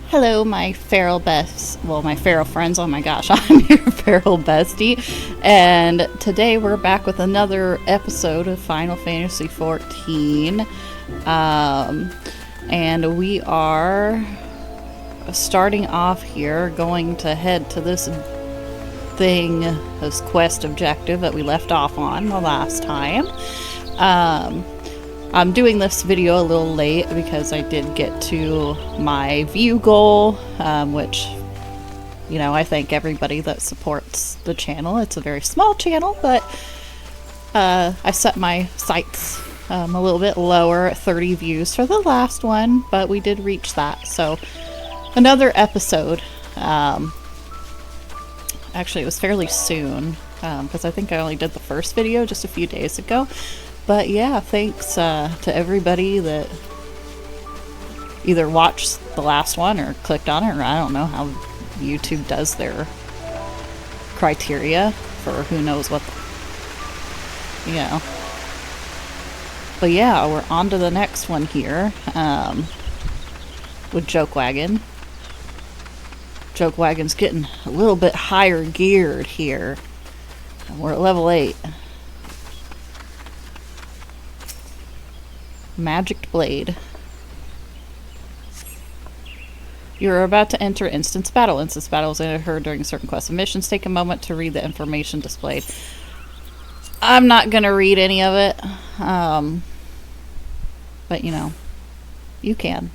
Hello, my feral my feral friends. Oh my gosh, I'm your feral bestie. And today we're back with another episode of Final Fantasy XIV. And we are starting off here, going to head to this quest objective that we left off on the last time. I'm doing this video a little late because I did get to my view goal, which, you know, I thank everybody that supports the channel. It's a very small channel, but I set my sights a little bit lower at 30 views for the last one, but we did reach that. So another episode. Actually, it was fairly soon because I think I only did the first video just a few days ago. But yeah, thanks to everybody that either watched the last one or clicked on it, or I don't know how YouTube does their criteria for who knows what, But yeah, we're on to the next one here with Joke Wagon. Joke Wagon's getting a little bit higher geared here. We're at level 8. Magic Blade. You're about to enter Instance Battle. Instance Battle is occurred during certain quests and missions. Take a moment to read the information displayed. I'm not going to read any of it. But, you know, you can.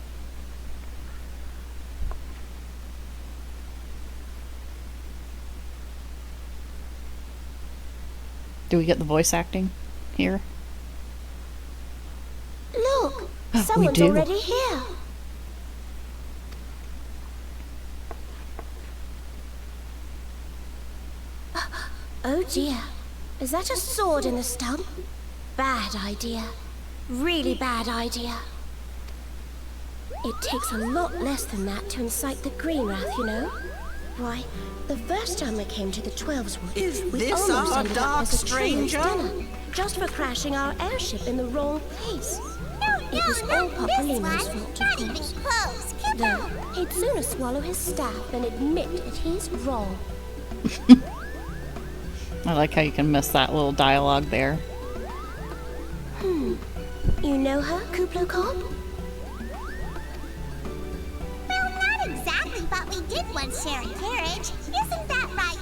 Do we get the voice acting here? Look, someone's already here. Oh dear, is that a sword in the stump? Bad idea. Really bad idea. It takes a lot less than that to incite the Green Wrath, you know? Why, the first time we came to the 12's Wood, we almost ended up as a train's dinner, just for crashing our airship in the wrong place. It was all Papolino's fault, of course. Though, he'd sooner swallow his staff than admit that he's wrong. I like how you can miss that little dialogue there. You know her, Kuplo Cop? Well, not exactly, but we did once share a carriage. Isn't that right?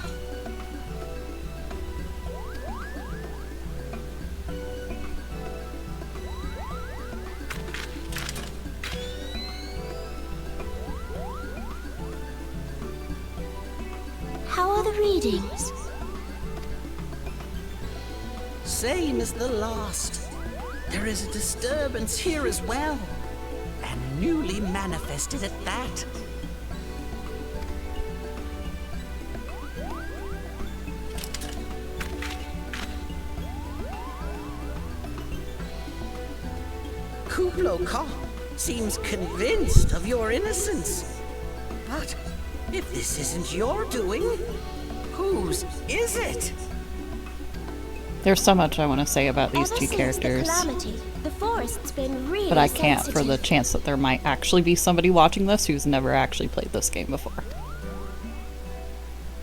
How are the readings? Same as the last. There is a disturbance here as well. And newly manifested at that. Kuplo Cop seems convinced of your innocence. But if this isn't your doing, whose is it? There's so much I want to say about these two characters, The forest's been really but I can't for the chance that there might actually be somebody watching this who's never actually played this game before.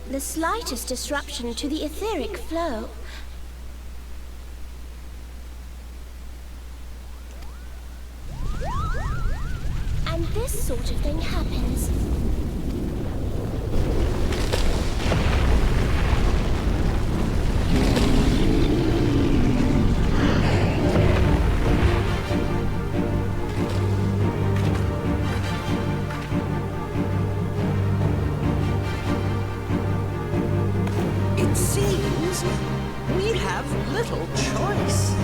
The slightest disruption to the etheric flow. And this sort of thing happens. It seems we have little choice.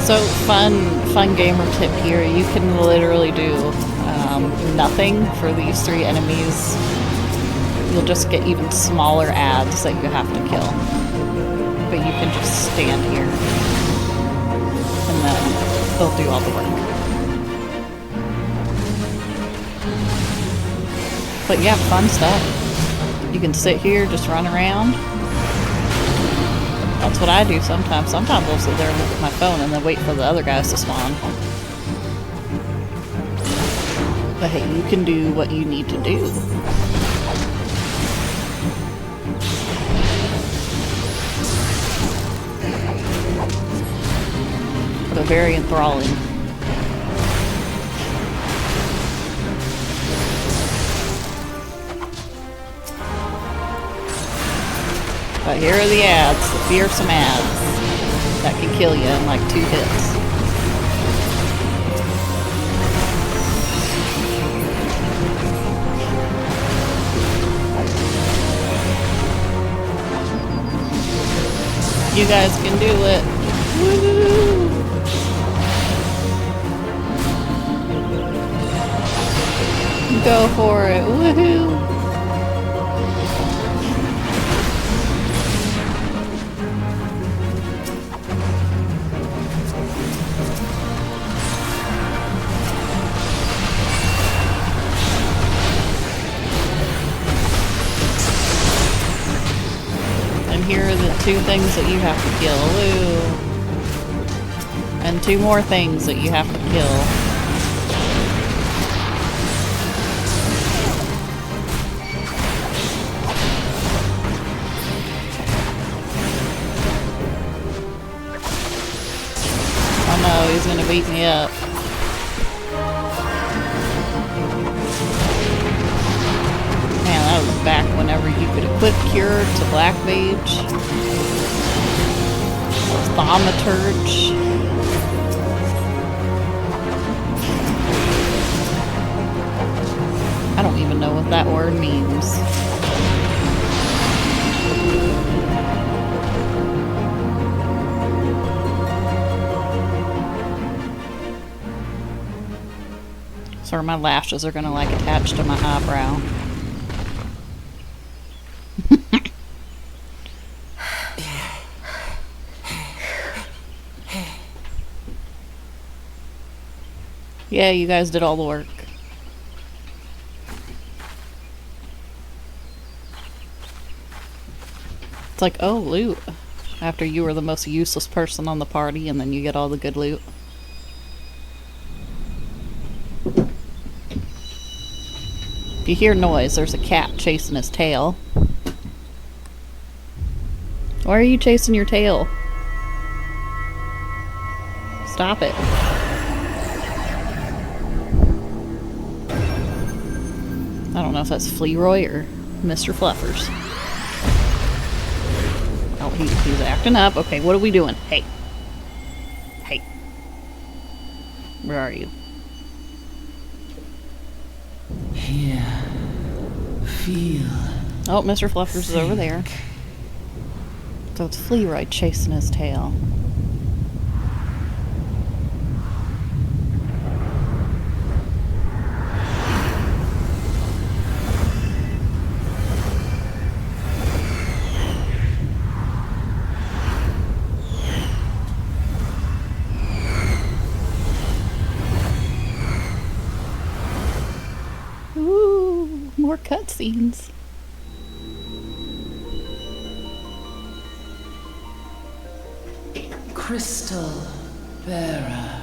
So fun gamer tip here. You can literally do nothing for these 3 enemies. You'll just get even smaller ads that you have to kill. But you can just stand here and then they'll do all the work. But yeah, fun stuff. You can sit here, just run around. That's what I do sometimes. Sometimes I'll sit there and look at my phone and then wait for the other guys to spawn. But hey, you can do what you need to do. But very enthralling. But here are the ads, the fearsome ads that can kill you in like 2 hits. You guys can do it. Woo! Go for it. Woohoo! Here are the 2 things that you have to kill. Woo. And 2 more things that you have to kill. Oh no, he's gonna beat me up. Man, that was back whenever you could equip Cure to Black Mage. Or Thaumaturge. I don't even know what that word means. So my lashes are gonna like attach to my eyebrow. Yeah, you guys did all the work. It's like, oh, loot. After you were the most useless person on the party and then you get all the good loot. If you hear noise, there's a cat chasing his tail. Why are you chasing your tail? Stop it. I don't know if that's Flearoy or Mr. Fluffers. Oh, he's acting up. Okay, what are we doing? Hey. Hey. Where are you? Here. Feel. Oh, Mr. Fluffers is over there. So it's Flearoy chasing his tail. Ooh, more cutscenes. Crystal bearer.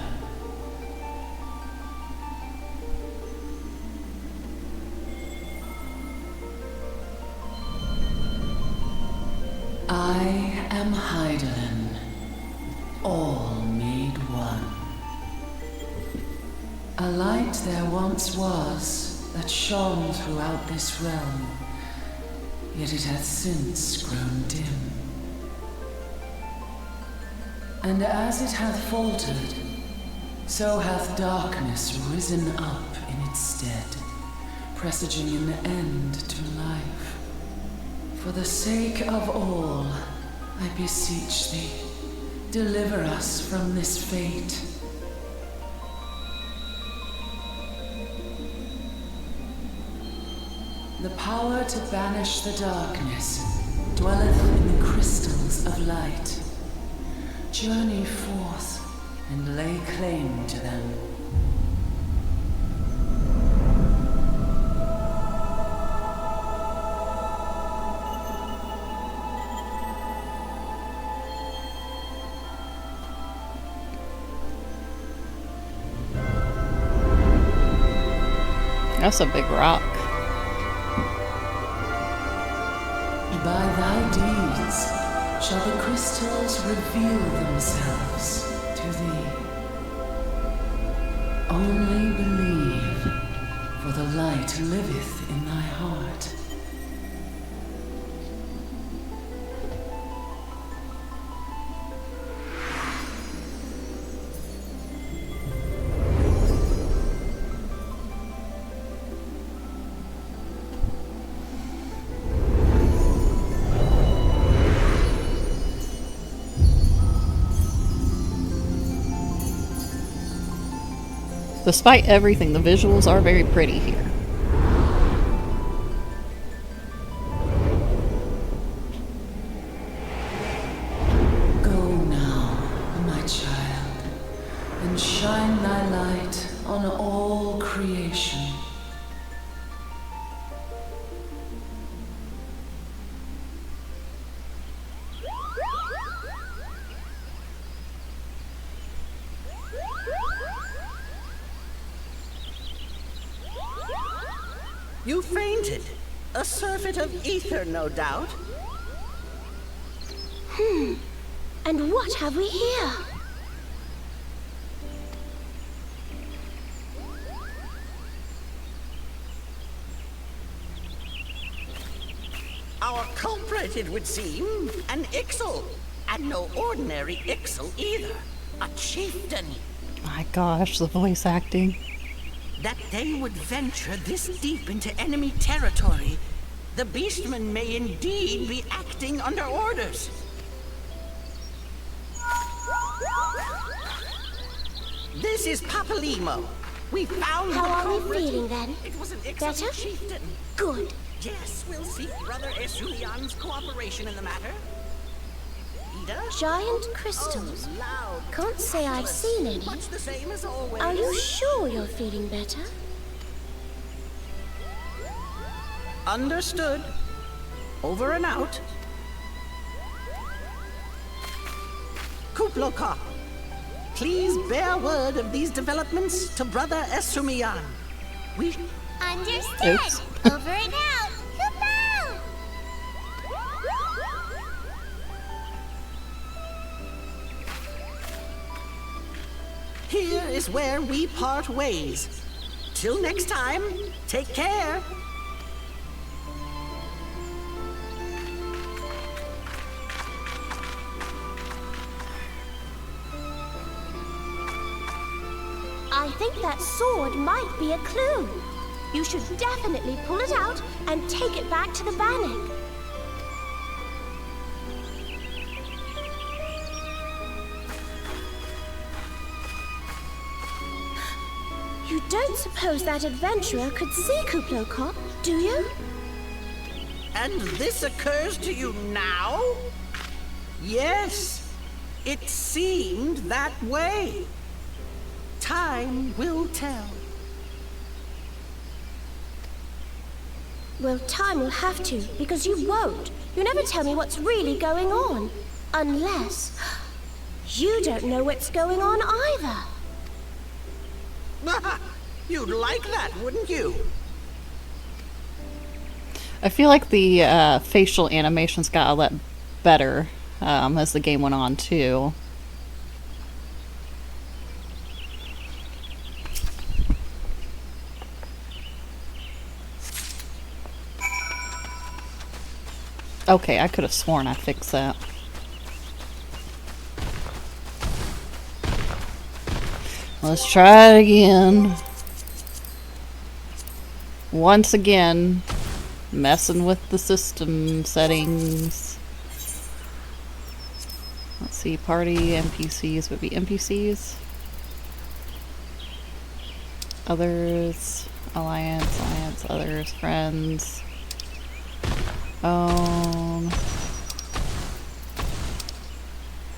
I am Heidelin, all made one. A light there once was that shone throughout this realm, yet it hath since grown dim. And as it hath faltered, so hath darkness risen up in its stead, presaging an end to life. For the sake of all, I beseech thee, deliver us from this fate. The power to banish the darkness dwelleth in the crystals of light. Journey forth and lay claim to them. That's a big rock. By thy deeds shall the crystals reveal themselves to thee. Only believe, for the light liveth in thy heart. Despite everything, the visuals are very pretty here. Go now, my child, and shine thy light on all creation. You fainted. A surfeit of ether, no doubt. And what have we here? Our culprit, it would seem, an Ixal. And no ordinary Ixal either. A chieftain. My gosh, the voice acting. That they would venture this deep into enemy territory, the beastmen may indeed be acting under orders. This is Papalimo. We found How the are we culprit. feeling then? It was an Better? Ixal chieftain. Good. Yes, we'll seek Brother Esulian's cooperation in the matter. Ida? Giant crystals. Oh, loud. Can't say I've seen any. Much the same as always. Are you sure you're feeling better? Understood. Over and out. Kuploka, please bear word of these developments to Brother Esumian. We... Understood. Oops. Over and out. Kupo! Here is where we part ways. Till next time, take care. I think that sword might be a clue. You should definitely pull it out and take it back to the Bannock. You don't suppose that adventurer could see Kuplokop, do you? And this occurs to you now? Yes, it seemed that way. Time will tell. Well, time will have to, because you won't. You never tell me what's really going on. Unless... you don't know what's going on either. You'd like that, wouldn't you? I feel like the facial animations got a lot better as the game went on, too. Okay, I could have sworn I fixed that. Let's try it again. Once again, messing with the system settings. Let's see, party NPCs would be NPCs. Others, alliance, others, friends.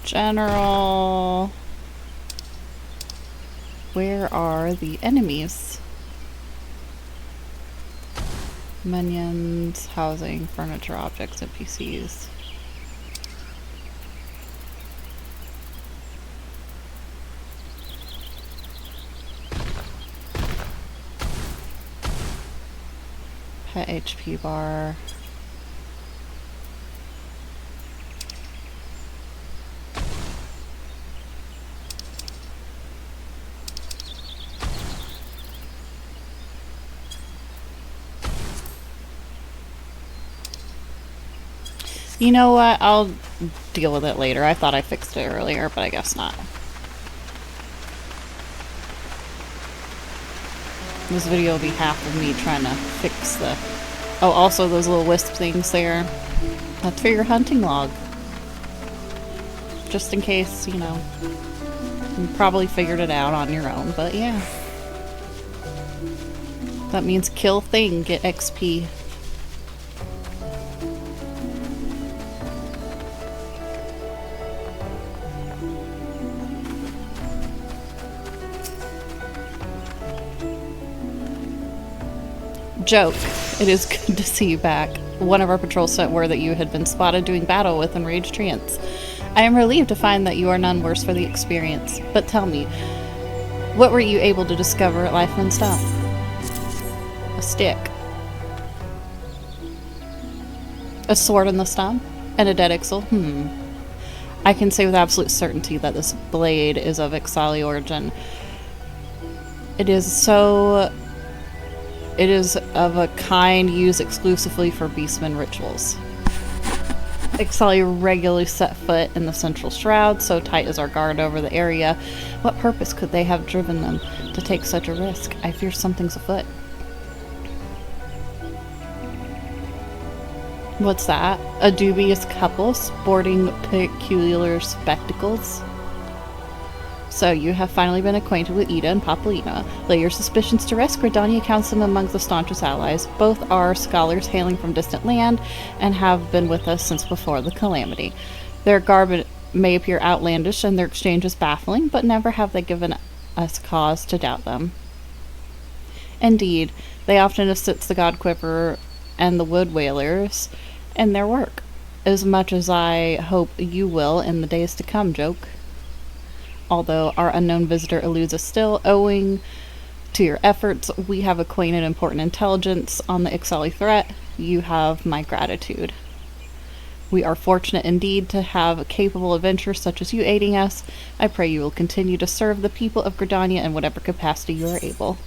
General. Where are the enemies? Minions, housing, furniture, objects, NPCs. Pet HP bar. You know what? I'll deal with it later. I thought I fixed it earlier, but I guess not. This video will be half of me trying to fix the... Oh, also those little wisp things there. That's for your hunting log. Just in case, you know. You probably figured it out on your own, but yeah. That means kill thing, get XP. Joke. It is good to see you back. One of our patrols sent word that you had been spotted doing battle with enraged treants. I am relieved to find that you are none worse for the experience. But tell me, what were you able to discover at Lifeman Stump? A stick. A sword in the stump? And a dead Ixal? I can say with absolute certainty that this blade is of XIV origin. It is of a kind used exclusively for beastmen rituals. XIV regularly set foot in the central shroud, so tight is our guard over the area. What purpose could they have driven them to take such a risk? I fear something's afoot. What's that? A dubious couple sporting peculiar spectacles? So, you have finally been acquainted with Ida and Papolina. Lay your suspicions to rest. Gridania counts them among the staunchest allies. Both are scholars hailing from distant land and have been with us since before the calamity. Their garb may appear outlandish and their exchanges baffling, but never have they given us cause to doubt them. Indeed, they often assist the God Quiver and the Wood Whalers in their work, as much as I hope you will in the days to come, Joke. Although our unknown visitor eludes us still, owing to your efforts, we have acquainted important intelligence on the XIV threat. You have my gratitude. We are fortunate indeed to have a capable adventurer such as you aiding us. I pray you will continue to serve the people of Gridania in whatever capacity you are able.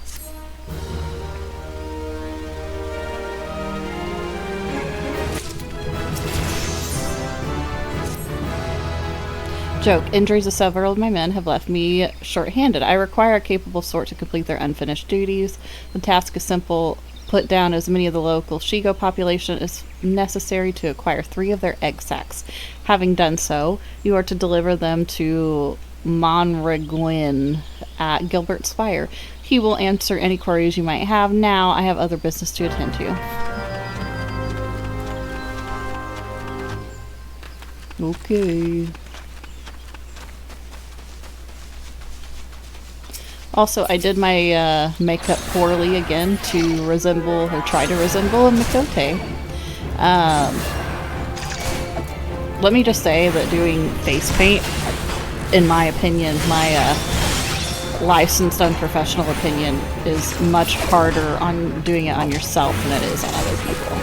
Joke. Injuries of several of my men have left me short-handed. I require a capable sort to complete their unfinished duties. The task is simple. Put down as many of the local Shigo population as necessary to acquire 3 of their egg sacs. Having done so, you are to deliver them to Monregwin at Gilbert Spire. He will answer any queries you might have. Now, I have other business to attend to. Okay. Also, I did my makeup poorly again to resemble, or try to resemble, a Mikote. Let me just say that doing face paint, in my opinion, my licensed unprofessional opinion, is much harder on doing it on yourself than it is on other people.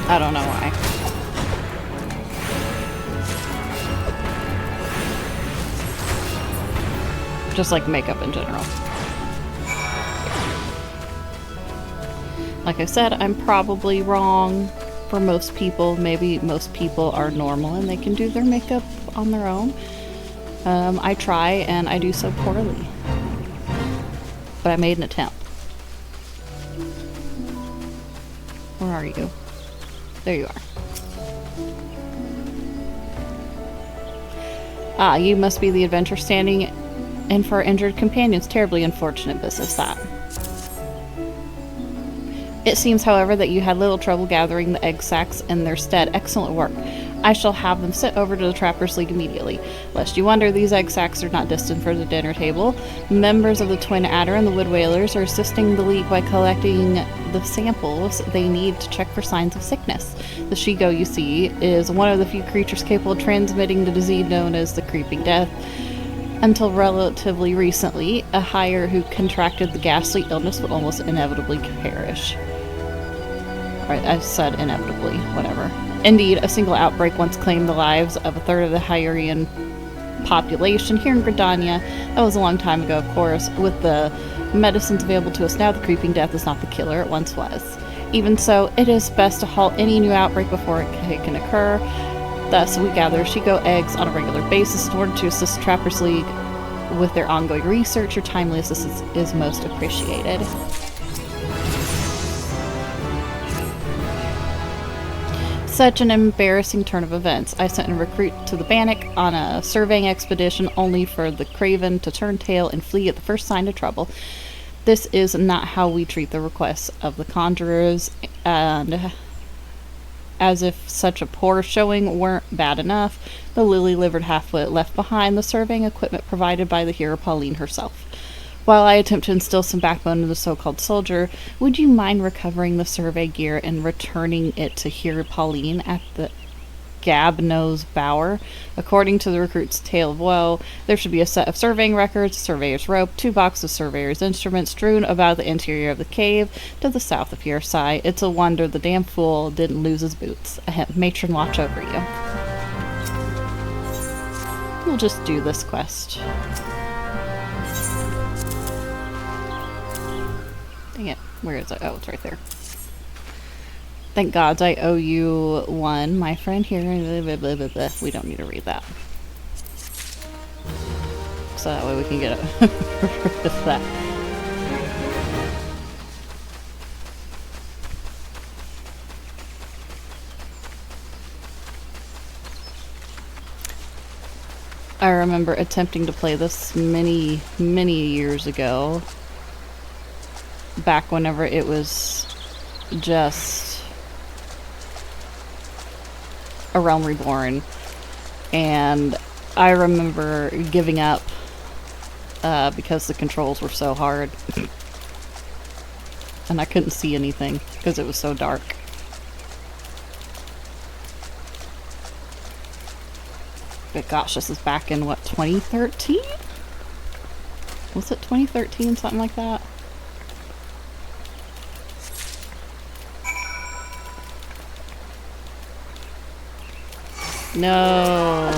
I don't know why. Just like makeup in general. Like I said, I'm probably wrong for most people. Maybe most people are normal and they can do their makeup on their own. I try and I do so poorly. But I made an attempt. Where are you? There you are. Ah, you must be the adventurer standing in for our injured companions. Terribly unfortunate business, that. It seems, however, that you had little trouble gathering the egg sacs in their stead. Excellent work. I shall have them sent over to the Trappers League immediately. Lest you wonder, these egg sacs are not destined for the dinner table. Members of the Twin Adder and the Wood Whalers are assisting the League by collecting the samples they need to check for signs of sickness. The Shigo, you see, is one of the few creatures capable of transmitting the disease known as the Creeping Death. Until relatively recently, a hire who contracted the ghastly illness would almost inevitably perish. Right, I said inevitably, whatever. Indeed, a single outbreak once claimed the lives of a third of the Hyrian population here in Gridania. That was a long time ago, of course. With the medicines available to us now, the creeping death is not the killer it once was. Even so, it is best to halt any new outbreak before it can occur. Thus, we gather Shiko eggs on a regular basis in order to assist Trappers League with their ongoing research. Your timely assistance is most appreciated. Such an embarrassing turn of events. I sent a recruit to the Bannock on a surveying expedition only for the Craven to turn tail and flee at the first sign of trouble. This is not how we treat the requests of the conjurers, and as if such a poor showing weren't bad enough, the lily-livered half-wit left behind the surveying equipment provided by the hero Pauline herself. While I attempt to instill some backbone in the so-called soldier, would you mind recovering the survey gear and returning it to Hero Pauline at the Gabnose Bower? According to the recruit's tale of woe, there should be a set of surveying records, a surveyor's rope, 2 boxes of surveyor's instruments strewn about the interior of the cave to the south of Yersai. It's a wonder the damn fool didn't lose his boots. Matron, watch over you. We'll just do this quest. Dang it. Where is it? Oh, it's right there. Thank gods I owe you one, my friend here. Blah, blah, blah, blah. We don't need to read that. So that way we can get rid of that. I remember attempting to play this many years ago. Back whenever it was just A Realm Reborn, and I remember giving up because the controls were so hard and I couldn't see anything because it was so dark. But gosh, this is back in what, 2013? Was it 2013, something like that? No.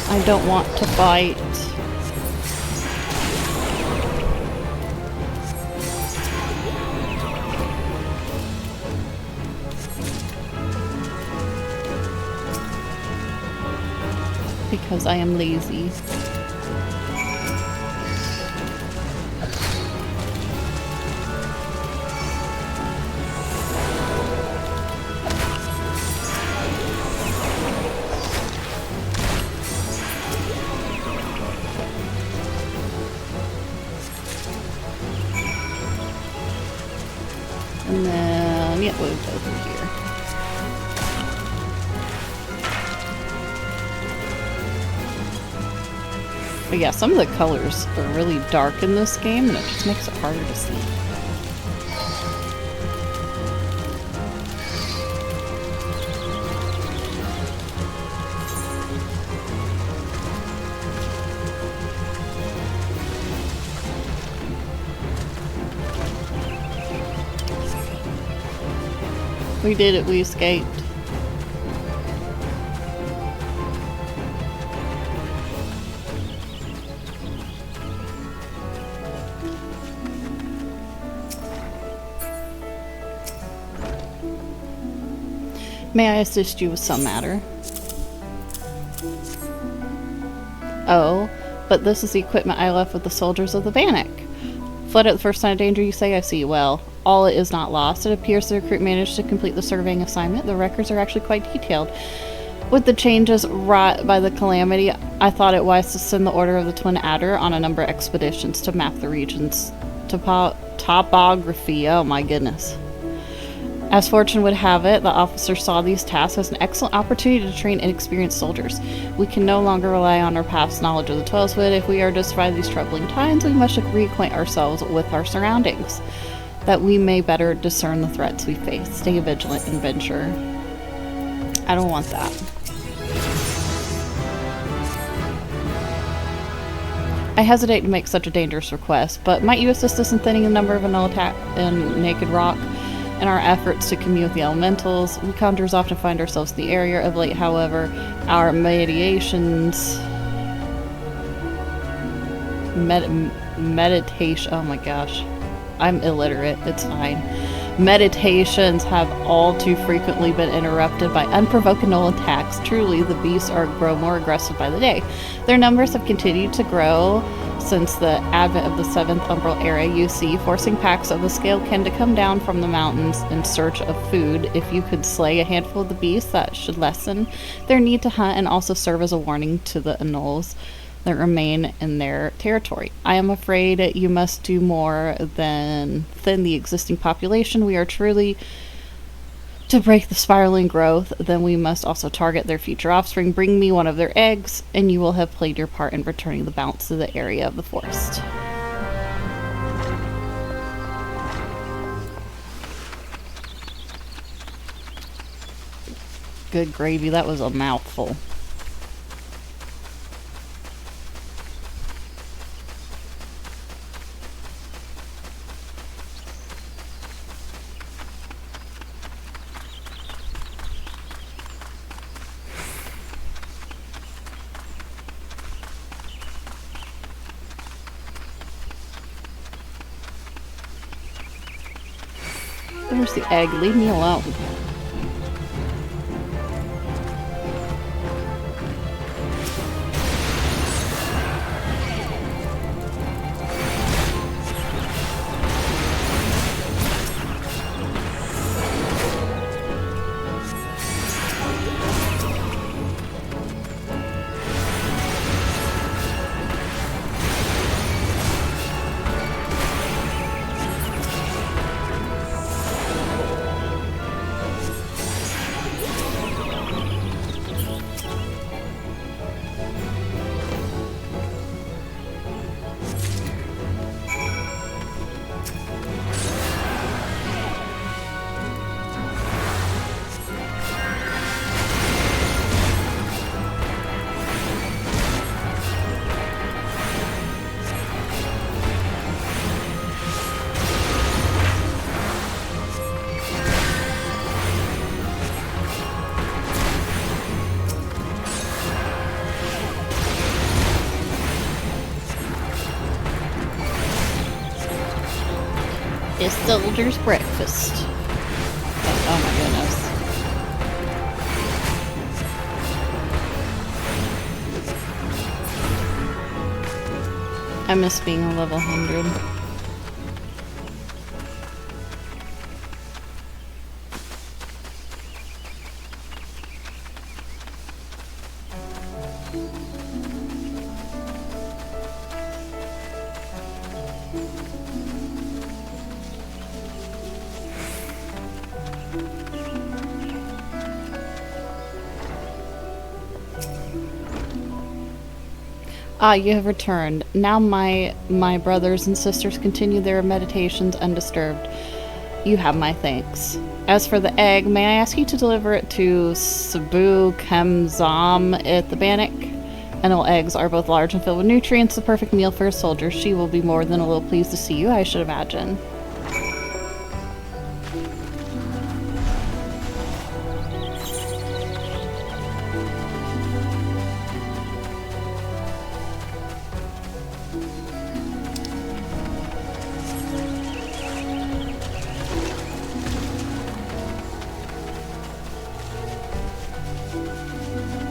I don't want to fight. Because I am lazy. And then, yeah, we'll go through here. But yeah, some of the colors are really dark in this game, and it just makes it harder to see. We did it, we escaped. May I assist you with some matter? Oh, but this is the equipment I left with the soldiers of the Bannock. Fled at the first sign of danger, you say? I see. Well, all is not lost. It appears the recruit managed to complete the surveying assignment. The records are actually quite detailed. With the changes wrought by the calamity, I thought it wise to send the Order of the Twin Adder on a number of expeditions to map the region's topography. Oh my goodness. As fortune would have it, the officer saw these tasks as an excellent opportunity to train inexperienced soldiers. We can no longer rely on our past knowledge of the Twelveswood. If we are to survive these troubling times, we must reacquaint ourselves with our surroundings, that we may better discern the threats we face. Stay vigilant and venture. I don't want that. I hesitate to make such a dangerous request, but might you assist us in thinning the number of Annual attack and Naked Rock in our efforts to commune with the elementals? We conjurers often find ourselves in the area of late, however, our meditation, oh my gosh, I'm illiterate, it's fine. Meditations have all too frequently been interrupted by unprovoked null attacks. Truly, the beasts grow more aggressive by the day. Their numbers have continued to grow since the advent of the 7th Umbral Era UC, forcing packs of the scalekin to come down from the mountains in search of food. If you could slay a handful of the beasts, that should lessen their need to hunt and also serve as a warning to the Annuls that remain in their territory. I am afraid you must do more than thin the existing population. We are truly to break the spiraling growth, then we must also target their future offspring. Bring me one of their eggs, and you will have played your part in returning the balance to the area of the forest. Good gravy, that was a mouthful. There's the egg. Leave me alone. It's soldier's breakfast. Oh my goodness. I miss being a level 100. Ah, you have returned. Now my brothers and sisters continue their meditations undisturbed. You have my thanks. As for the egg, may I ask you to deliver it to Sabu Kemzam at the Bannock? Annual eggs are both large and filled with nutrients, the perfect meal for a soldier. She will be more than a little pleased to see you, I should imagine.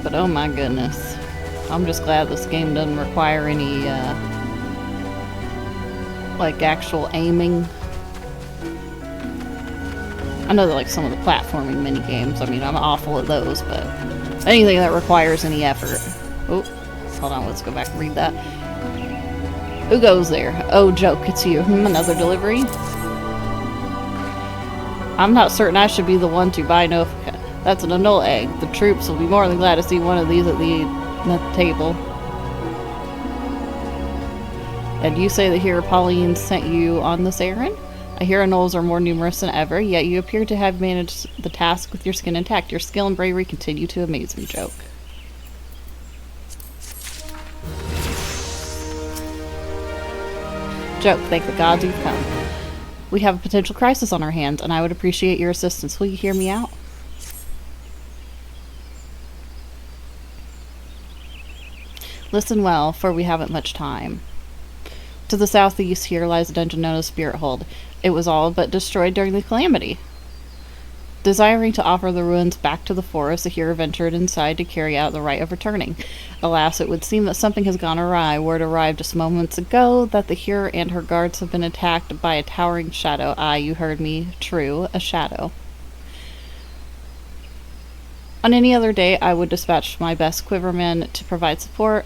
But oh my goodness. I'm just glad this game doesn't require any, like, actual aiming. I know that, like, some of the platforming mini-games, I mean, I'm awful at those, but anything that requires any effort. Oh, hold on, let's go back and read that. Who goes there? Oh, joke, it's you. Another delivery? I'm not certain I should be the one to buy no... That's an Annual egg. The troops will be more than glad to see one of these at the table. And you say that here Pauline sent you on this errand? I hear Annuls are more numerous than ever, yet you appear to have managed the task with your skin intact. Your skill and bravery continue to amaze me, joke. Joke, thank the gods you've come. We have a potential crisis on our hands, and I would appreciate your assistance. Will you hear me out? Listen well, for we haven't much time. To the southeast here lies a dungeon known as Spirit Hold. It was all but destroyed during the calamity. Desiring to offer the ruins back to the forest, the hero ventured inside to carry out the rite of returning. Alas, it would seem that something has gone awry. Word arrived just moments ago that the hero and her guards have been attacked by a towering shadow. Aye, you heard me. True, a shadow. On any other day, I would dispatch my best quivermen to provide support,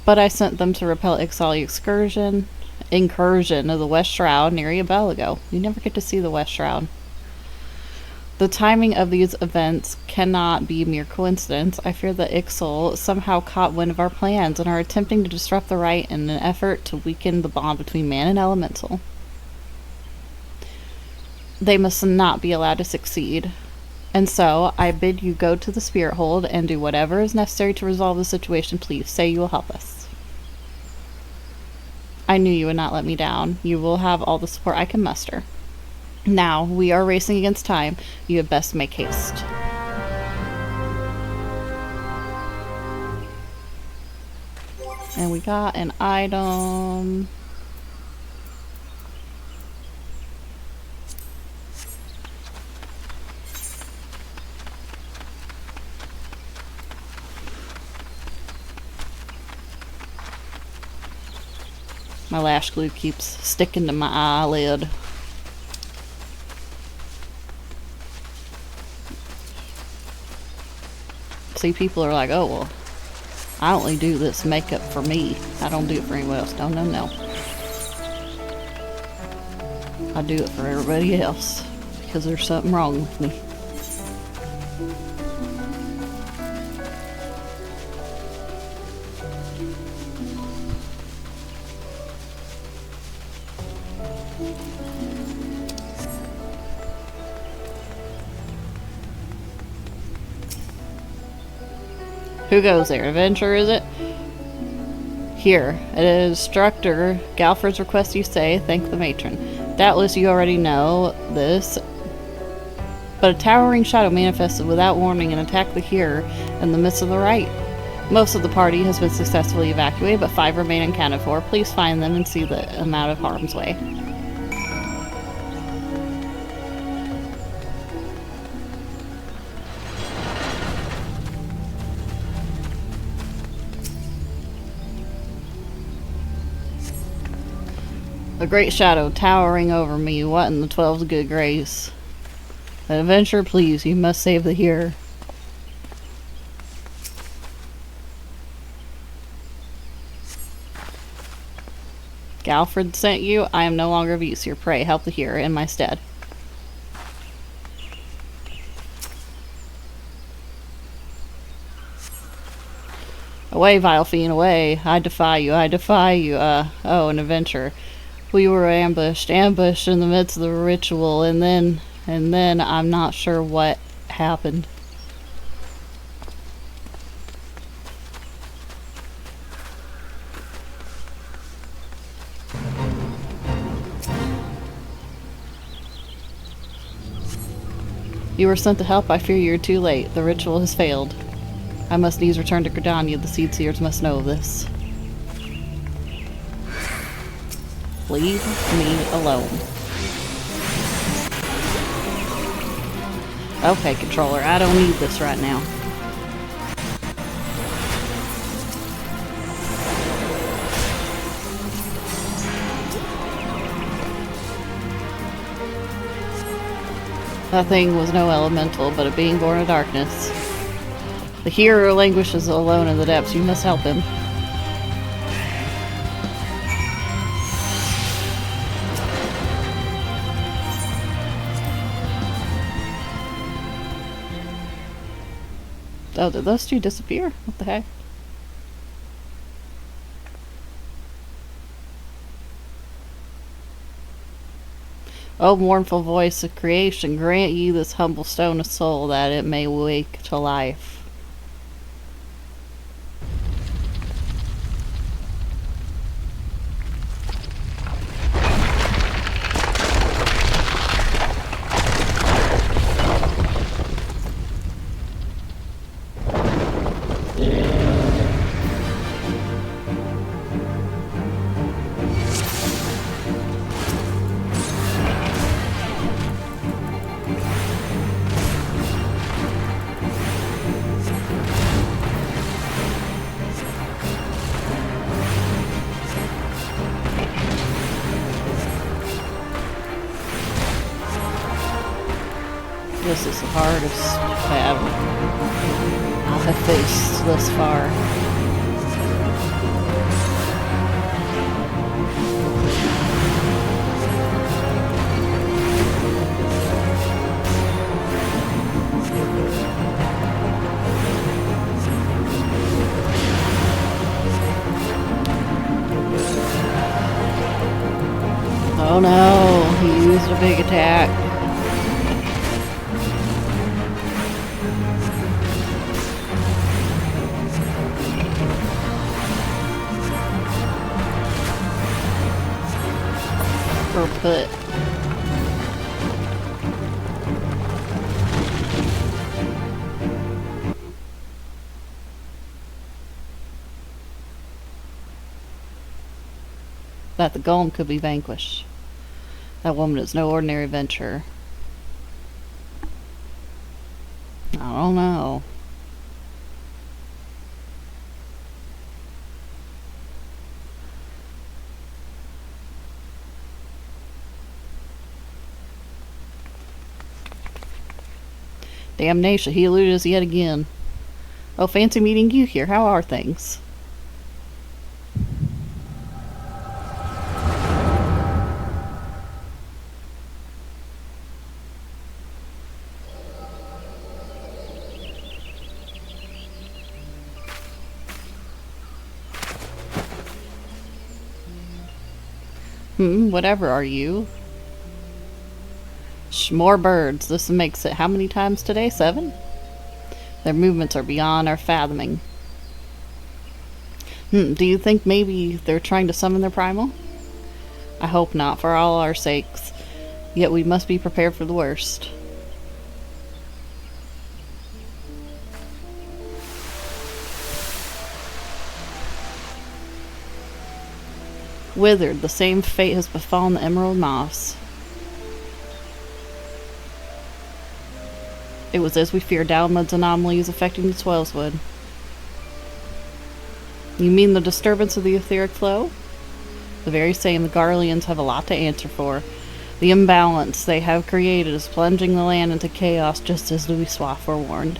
but I sent them to repel XIV incursion of the West Shroud nearly a bell ago. You never get to see the West Shroud. The timing of these events cannot be mere coincidence. I fear that Ixal somehow caught wind of our plans and are attempting to disrupt the rite in an effort to weaken the bond between man and elemental. They must not be allowed to succeed. And so, I bid you go to the Spirit Hold and do whatever is necessary to resolve the situation. Please say you will help us. I knew you would not let me down. You will have all the support I can muster. Now, we are racing against time. You had best make haste. And we got an item. My lash glue keeps sticking to my eyelid. See, people are like, oh, well, I only do this makeup for me. I don't do it for anyone else. No, no, no. I do it for everybody else because there's something wrong with me. Who goes there? Adventure, is it? Here, it is instructor. Galfred's request you say, thank the matron. Doubtless you already know this, but a towering shadow manifested without warning and attacked the hearer in the midst of the rite. Most of the party has been successfully evacuated, but 5 remain unaccounted for. Please find them and see them out of harm's way. A great shadow towering over me. What in the 12's good grace? An adventurer, please, you must save the hearer. Galfred sent you. I am no longer of use here. Pray, help the hearer in my stead. Away, vile fiend, away. I defy you, I defy you. Oh, an adventurer. We were ambushed in the midst of the ritual, and then I'm not sure what happened. You were sent to help. I fear you're too late. The ritual has failed. I must needs return to Gridania. The Seed Seers must know of this. Leave me alone. Okay, controller, I don't need this right now. That thing was no elemental, but a being born of darkness. The hero languishes alone in the depths. You must help him. Oh, did those two disappear? What the heck? O mournful voice of creation, grant ye this humble stone of soul that it may wake to life. This is the hardest battle I have faced thus far. Oh no, he used a big attack. Or put. That the golem could be vanquished. That woman is no ordinary adventurer. I don't know. Damnation, he eluded us yet again. Oh, fancy meeting you here. How are things? Whatever are you? More birds. This makes it how many times today? 7? Their movements are beyond our fathoming. Do you think maybe they're trying to summon their primal? I hope not, for all our sakes. Yet we must be prepared for the worst. Withered, the same fate has befallen the emerald moss. It was as we feared. Dalmud's anomaly is affecting the Twellswood. You mean the disturbance of the etheric flow? The very same. The Garleans have a lot to answer for. The imbalance they have created is plunging the land into chaos, just as Louisoix forewarned.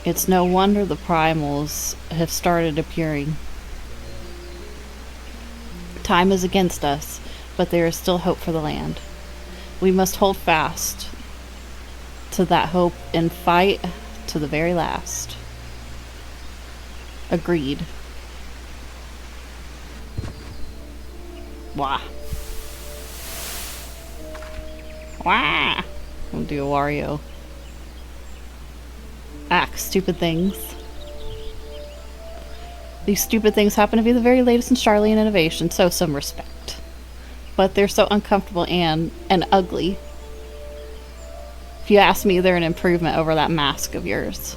It's no wonder the primals have started appearing. Time is against us, but there is still hope for the land. We must hold fast to that hope and fight to the very last. Agreed. Wah. Wah. I'll do a Wario. Act stupid things. These stupid things happen to be the very latest in Charlian innovation, so some respect. But they're so uncomfortable and ugly. If you ask me, they're an improvement over that mask of yours.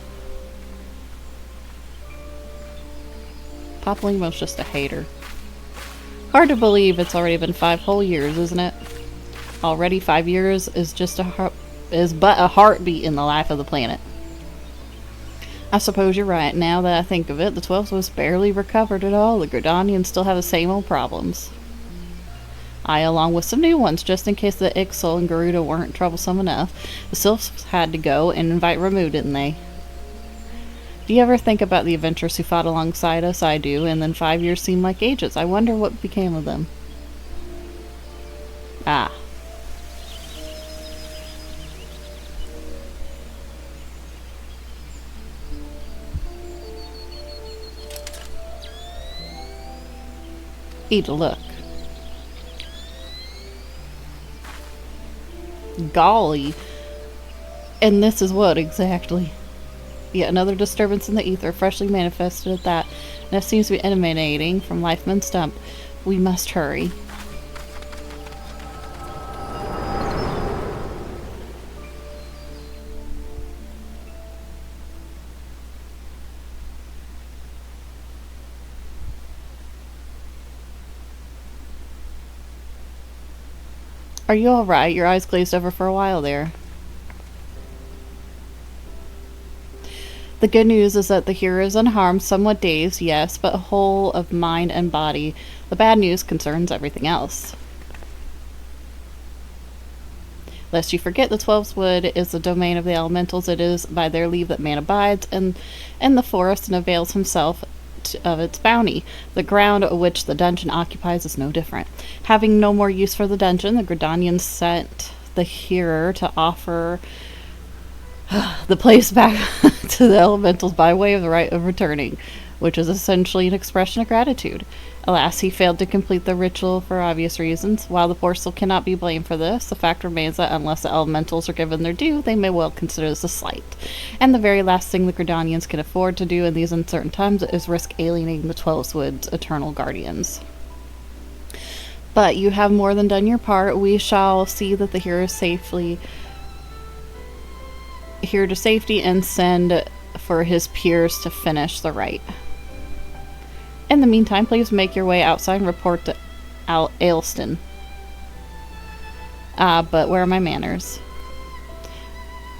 Papalymo's just a hater. Hard to believe it's already been 5 whole years, isn't it? Already 5 years is but a heartbeat in the life of the planet. I suppose you're right. Now that I think of it, the 12th was barely recovered at all. The Gridanians still have the same old problems. I, along with some new ones, just in case the Ixal and Garuda weren't troublesome enough. The Sylphs had to go and invite Ramu, didn't they? Do you ever think about the adventurers who fought alongside us? I do, and then 5 years seem like ages. I wonder what became of them. Ah. Eat a look. Golly. And this is what exactly? Yet another disturbance in the ether, freshly manifested at that. And it seems to be emanating from Lifeman Stump. We must hurry. Are you alright? Your eyes glazed over for a while there. The good news is that the hero is unharmed, somewhat dazed, yes, but whole of mind and body. The bad news concerns everything else. Lest you forget, the 12's wood is the domain of the elementals. It is by their leave that man abides in the forest and avails himself of its bounty. The ground which the dungeon occupies is no different. Having no more use for the dungeon, the Gridanians sent the hearer to offer the place back to the elementals by way of the right of returning, which is essentially an expression of gratitude. Alas, he failed to complete the ritual for obvious reasons. While the poor soul cannot be blamed for this, the fact remains that unless the elementals are given their due, they may well consider this a slight. And the very last thing the Gridanians can afford to do in these uncertain times is risk alienating the 12's eternal guardians. But you have more than done your part. We shall see that the hero is safely here to safety and send for his peers to finish the rite. In the meantime, please make your way outside and report to Ailston. But where are my manners?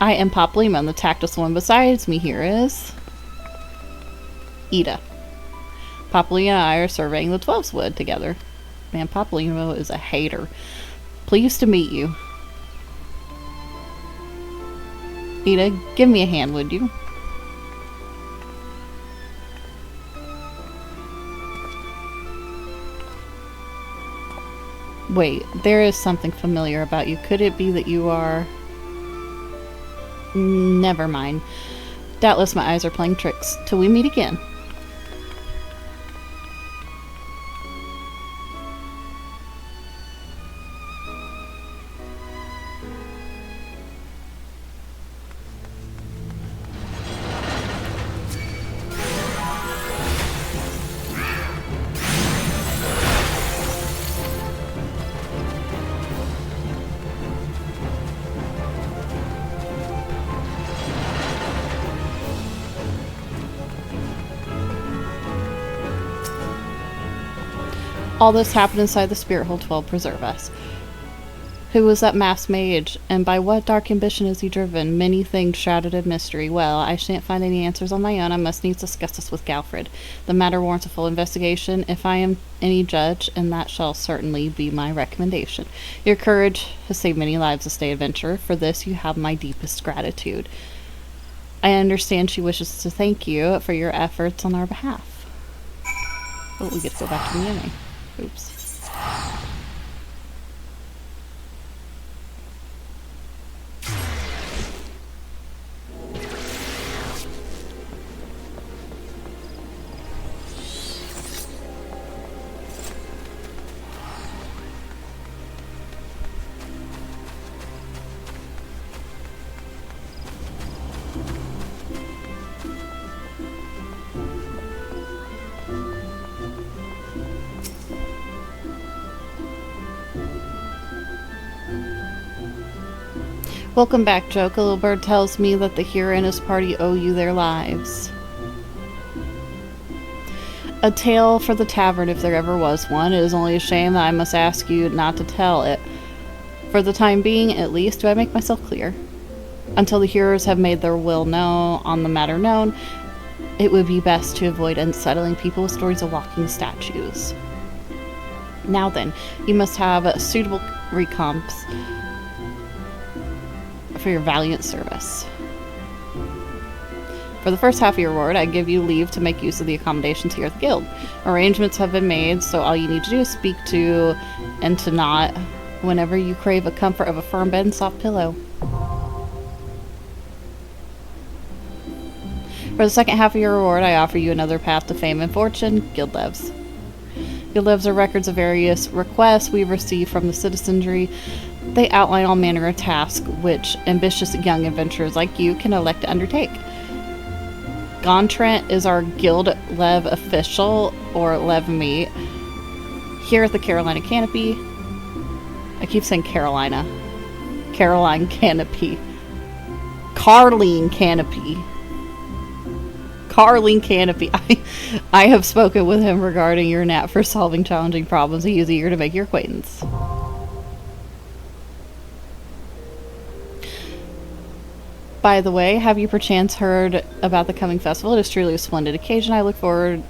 I am Papalymo, and the tactless one besides me here is Ida. Papalymo and I are surveying the 12's wood together. Man, Papalymo is a hater. Pleased to meet you. Ida, give me a hand, would you? Wait, there is something familiar about you. Could it be that you are... Never mind. Doubtless my eyes are playing tricks. Till we meet again. All this happened inside the spirit hole. 12 preserve us. Who was that masked mage, and by what dark ambition is he driven? Many things shrouded in mystery. Well, I shan't find any answers on my own. I must needs discuss this with Galfred. The matter warrants a full investigation, if I am any judge, and that shall certainly be my recommendation. Your courage has saved many lives this day, adventurer. For this you have my deepest gratitude. I understand she wishes to thank you for your efforts on our behalf. Oh, we get to go back to the beginning. Oops. Welcome back, Joke. A little bird tells me that the hero and his party owe you their lives. A tale for the tavern, if there ever was one. It is only a shame that I must ask you not to tell it. For the time being, at least, do I make myself clear? Until the heroes have made their will known on the matter known, it would be best to avoid unsettling people with stories of walking statues. Now then, you must have a suitable recompense for your valiant service. For the first half of your reward, I give you leave to make use of the accommodations here at the guild. Arrangements have been made, so all you need to do is speak to and to not whenever you crave a comfort of a firm bed and soft pillow. For the second half of your reward, I offer you another path to fame and fortune, guild lives. Guild lives are records of various requests we receive from the citizenry. They outline all manner of tasks which ambitious young adventurers like you can elect to undertake. Gontrent is our guild lev official, or lev meet. Here at the Carolina Canopy. I keep saying Carolina. Caroline Canopy. Carleen Canopy. Carleen Canopy. I have spoken with him regarding your knack for solving challenging problems. He is eager to make your acquaintance. By the way, have you perchance heard about the coming festival? It is truly a splendid occasion. I look forward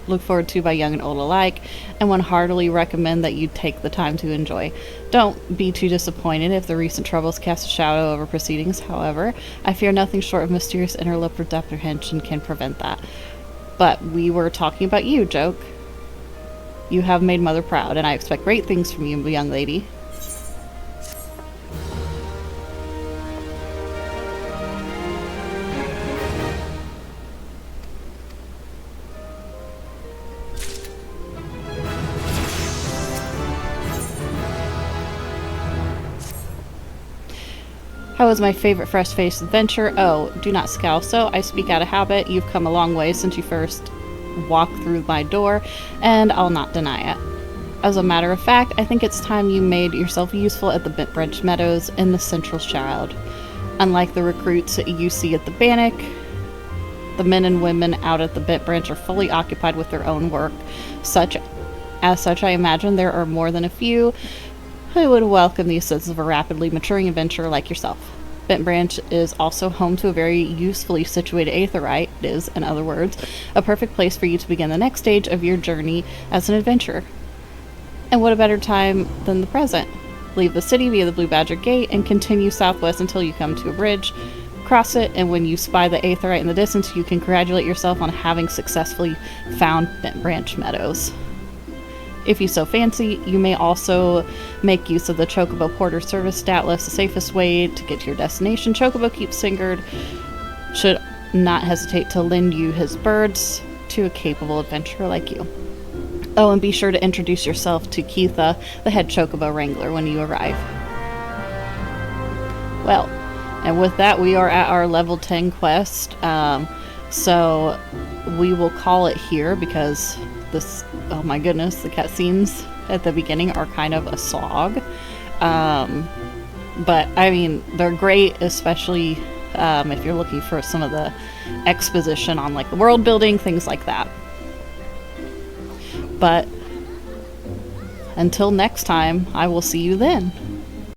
looked forward to by young and old alike, and would heartily recommend that you take the time to enjoy. Don't be too disappointed if the recent troubles cast a shadow over proceedings, however. I fear nothing short of mysterious interloper apprehension can prevent that. But we were talking about you, Joke. You have made Mother proud, and I expect great things from you, young lady. How was my favorite fresh-faced adventure? Oh, do not scowl so. I speak out of habit. You've come a long way since you first walked through my door, and I'll not deny it. As a matter of fact, I think it's time you made yourself useful at the Bentbridge Meadows in the Central Shroud. Unlike the recruits you see at the Bannock, the men and women out at the Bentbridge are fully occupied with their own work. As such, I imagine there are more than a few who would welcome the assistance of a rapidly maturing adventurer like yourself. Bentbridge is also home to a very usefully situated aetheryte. It is, in other words, a perfect place for you to begin the next stage of your journey as an adventurer. And what a better time than the present? Leave the city via the Blue Badger Gate and continue southwest until you come to a bridge. Cross it, and when you spy the aetheryte in the distance, you can congratulate yourself on having successfully found Bentbridge Meadows. If you so fancy, you may also make use of the Chocobo Porter service, doubtless the safest way to get to your destination. Chocobo Keeps Singard should not hesitate to lend you his birds to a capable adventurer like you. Oh, and be sure to introduce yourself to Keitha, the head Chocobo Wrangler, when you arrive. Well, and with that, we are at our level 10 quest. So we will call it here because this, oh my goodness, the cutscenes at the beginning are kind of a slog. But I mean, they're great, especially if you're looking for some of the exposition on like the world building, things like that. But until next time, I will see you then.